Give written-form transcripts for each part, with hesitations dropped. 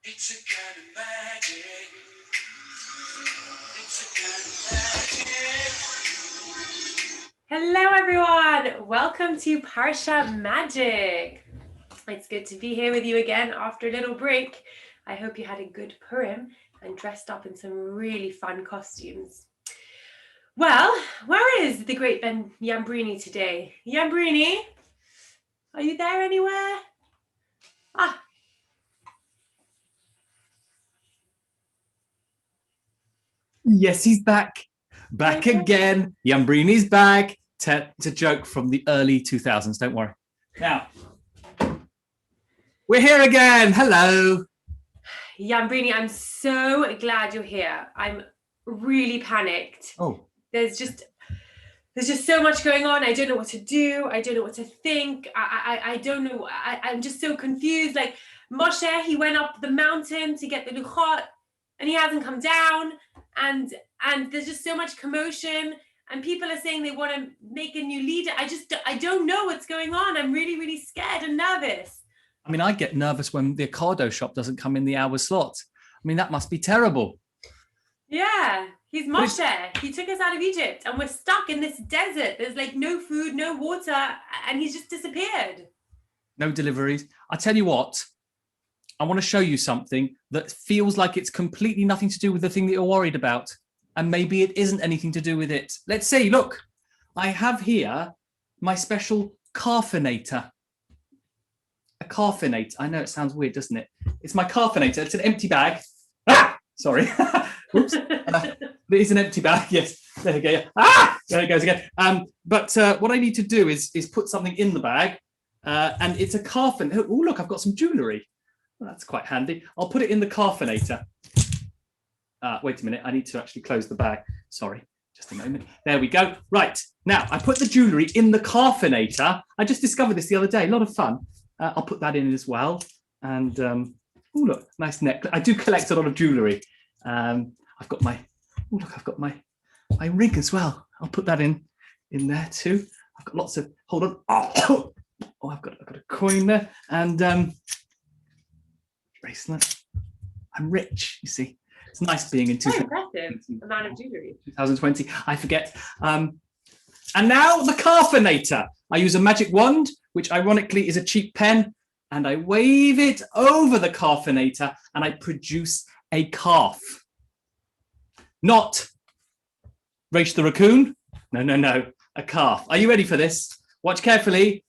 It's a kind of magic. It's a kind of magic. Hello everyone, welcome to Parsha Magic. It's good to be here with you again after a little break. I hope you had a good Purim and dressed up in some really fun costumes. Well, where is the great Ben Yambrini today? Yambrini, are you there anywhere? Yes, he's back. Back again. Yambrini's back. It's a joke from the early 2000s. Don't worry. Now, we're here again. Hello. Yambrini, I'm so glad you're here. I'm really panicked. Oh. There's just so much going on. I don't know what to do. I don't know what to think. I don't know. I'm just so confused. Like Moshe, he went up the mountain to get the luchot and he hasn't come down. And there's just so much commotion. And people are saying they want to make a new leader. I don't know what's going on. I'm really, really scared and nervous. I mean, I get nervous when the Ocado shop doesn't come in the hour slot. I mean, that must be terrible. Yeah, he's Moshe. He took us out of Egypt and we're stuck in this desert. There's like no food, no water, and he's just disappeared. No deliveries. I tell you what, I want to show you something that feels like it's completely nothing to do with the thing that you're worried about. And maybe it isn't anything to do with it. Let's see, look, I have here my special carfinator. A carfinator. I know it sounds weird, doesn't it? It's my carfinator. It's an empty bag. Ah! Sorry. Oops. It is an empty bag. Yes. There we go. There it goes again. But what I need to do is put something in the bag. And it's a carfinator. Oh, look, I've got some jewelry. Well, that's quite handy. I'll put it in the carfinator. Wait a minute. I need to actually close the bag. Sorry. Just a moment. There we go. Right. Now, I put the jewelry in the carfinator. I just discovered this the other day. A lot of fun. I'll put that in as well. And, oh, look, nice necklace. I do collect a lot of jewelry. I've got my ring as well. I'll put that in there too. I've got lots of, hold on. Oh, I've got a coin there. And bracelet. I'm rich, you see. It's nice being in 2020. Amount of jewelry. 2020. I forget. And now the carfinator. I use a magic wand, which ironically is a cheap pen, and I wave it over the carfinator, and I produce a calf. Not Raish the raccoon. No. A calf. Are you ready for this? Watch carefully.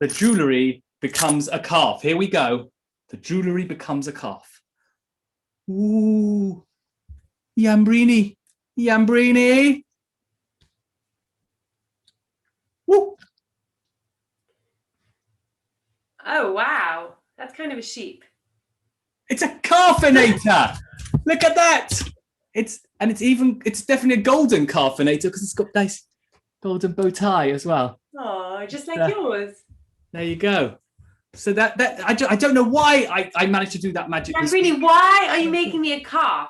The jewelry becomes a calf. Here we go. The jewelry becomes a calf. Ooh, Yambrini. Woo. Oh, wow. That's kind of a sheep. It's a carfinator. Look at that. It's definitely a golden carfinator because it's got nice golden bow tie as well. Oh, just like yours. There you go. So that I don't know why I managed to do that magic. Really, why are you making me a calf?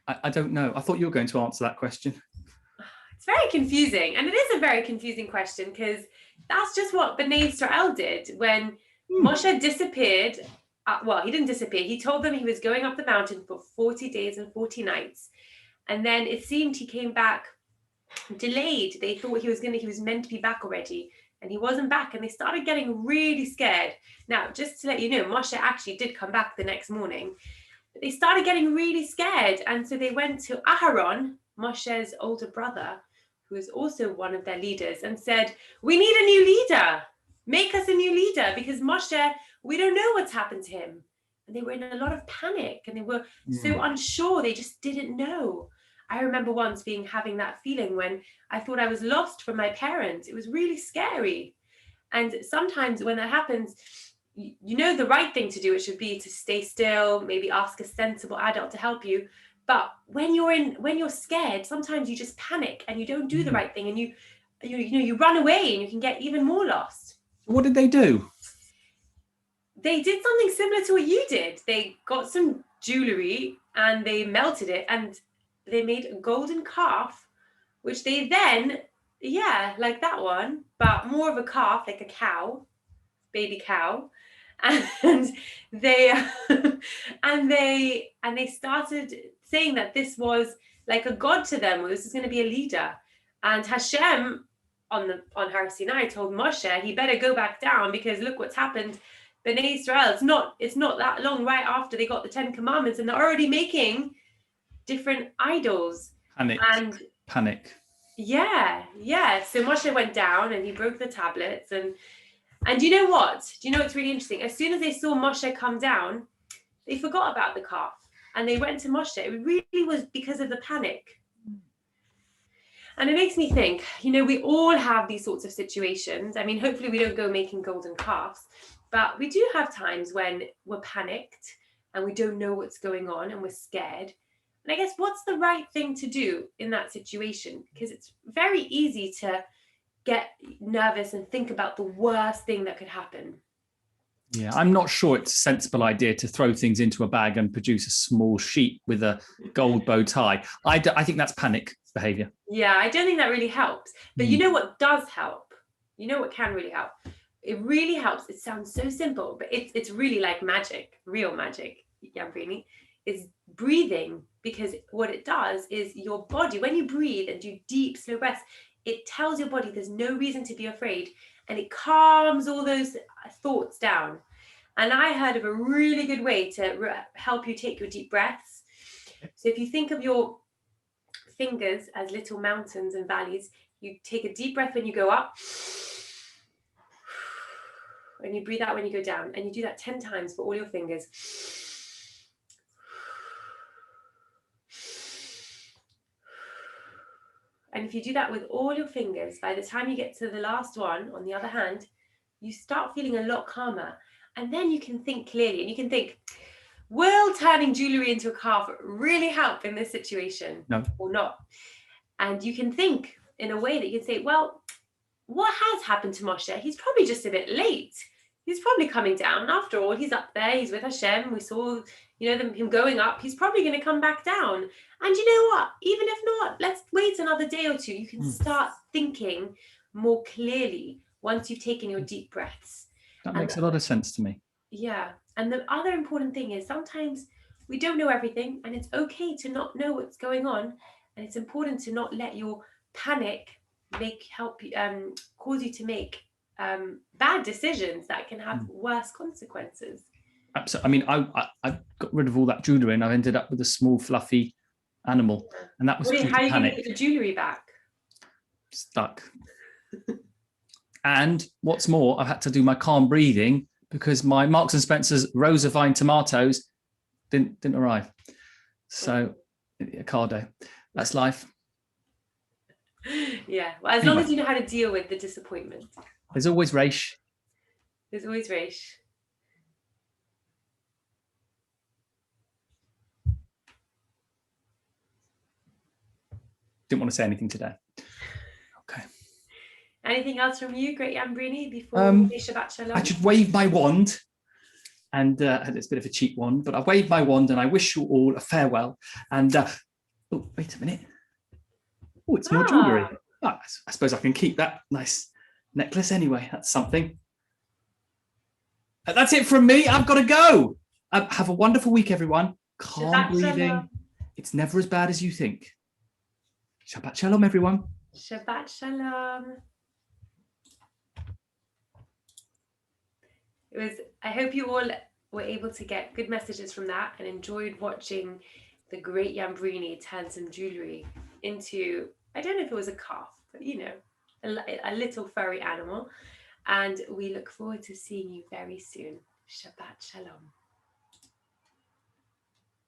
I don't know. I thought you were going to answer that question. It's very confusing, and it is a very confusing question because that's just what Bnei Israel did when Moshe disappeared. Well, he didn't disappear. He told them he was going up the mountain for 40 days and 40 nights, and then it seemed he came back delayed. They thought he was meant to be back already. And he wasn't back, and they started getting really scared. Now, just to let you know, Moshe actually did come back the next morning. But they started getting really scared, and so they went to Aharon, Moshe's older brother, who is also one of their leaders, and said, "We need a new leader. Make us a new leader, because Moshe, we don't know what's happened to him." And they were in a lot of panic, and they were so unsure. They just didn't know. I remember once having that feeling when I thought I was lost from my parents. It was really scary. And sometimes when that happens, you know the right thing to do, it should be to stay still, maybe ask a sensible adult to help you. But when you're scared, sometimes you just panic and you don't do the right thing, and you run away and you can get even more lost. What did they do? They did something similar to what you did. They got some jewelry and they melted it, and they made a golden calf, which they then, like that one, but more of a calf, like a cow, baby cow. And they And they started saying that this was like a god to them, or this is going to be a leader. And Hashem on Har Sinai told Moshe he better go back down, because look what's happened. Bnei Israel, it's not that long right after they got the 10 commandments, and they're already making different idols. Panic. Yeah. So Moshe went down and he broke the tablets, and you know what? Do you know what's really interesting? As soon as they saw Moshe come down, they forgot about the calf and they went to Moshe. It really was because of the panic. And it makes me think, we all have these sorts of situations. I mean, hopefully we don't go making golden calves, but we do have times when we're panicked and we don't know what's going on and we're scared. And I guess what's the right thing to do in that situation? Because it's very easy to get nervous and think about the worst thing that could happen. Yeah, I'm not sure it's a sensible idea to throw things into a bag and produce a small sheep with a gold bow tie. I think that's panic behavior. Yeah, I don't think that really helps. But you know what does help? You know what can really help? It really helps. It sounds so simple, but it's really like magic, real magic, Yambrini, is breathing. Because what it does is your body, when you breathe and do deep, slow breaths, it tells your body there's no reason to be afraid, and it calms all those thoughts down. And I heard of a really good way to help you take your deep breaths. So if you think of your fingers as little mountains and valleys, you take a deep breath when you go up, and you breathe out when you go down, and you do that 10 times for all your fingers. And if you do that with all your fingers, by the time you get to the last one on the other hand, you start feeling a lot calmer. And then you can think clearly, and you can think, will turning jewelry into a calf really help in this situation? No. Or not? And you can think in a way that you can say, well, what has happened to Moshe? He's probably just a bit late. He's probably coming down. After all, he's up there. He's with Hashem. We saw, him going up. He's probably going to come back down. And you know what? Even if not, let's wait another day or two. You can start thinking more clearly once you've taken your deep breaths. That makes a lot of sense to me. Yeah. And the other important thing is sometimes we don't know everything, and it's okay to not know what's going on. And it's important to not let your panic cause you to make bad decisions that can have worse consequences. Absolutely. I mean, I got rid of all that jewelry and I've ended up with a small fluffy animal, and that was How are you going panic. to get the jewelry back? Stuck. And what's more, I've had to do my calm breathing because my Marks and Spencer's rows of vine tomatoes didn't arrive. So, Cardo, that's life. Yeah, well, as long as you know how to deal with the disappointment. There's always Raish. There's always Raish. Didn't want to say anything today. Okay. Anything else from you, Great Yambrini, before we say Shabbat Shalom? I should wave my wand, and it's a bit of a cheap wand, but I wave my wand and I wish you all a farewell. And oh, wait a minute. Oh, it's more jewelry. Oh, I suppose I can keep that nice necklace anyway. That's something. That's it from me. I've got to go. Have a wonderful week, everyone. Calm Shabbat breathing. Shalom. It's never as bad as you think. Shabbat Shalom, everyone. Shabbat Shalom. I hope you all were able to get good messages from that and enjoyed watching the Great Yambrini turn some jewelry into, I don't know if it was a calf, but a little furry animal. And we look forward to seeing you very soon. Shabbat Shalom.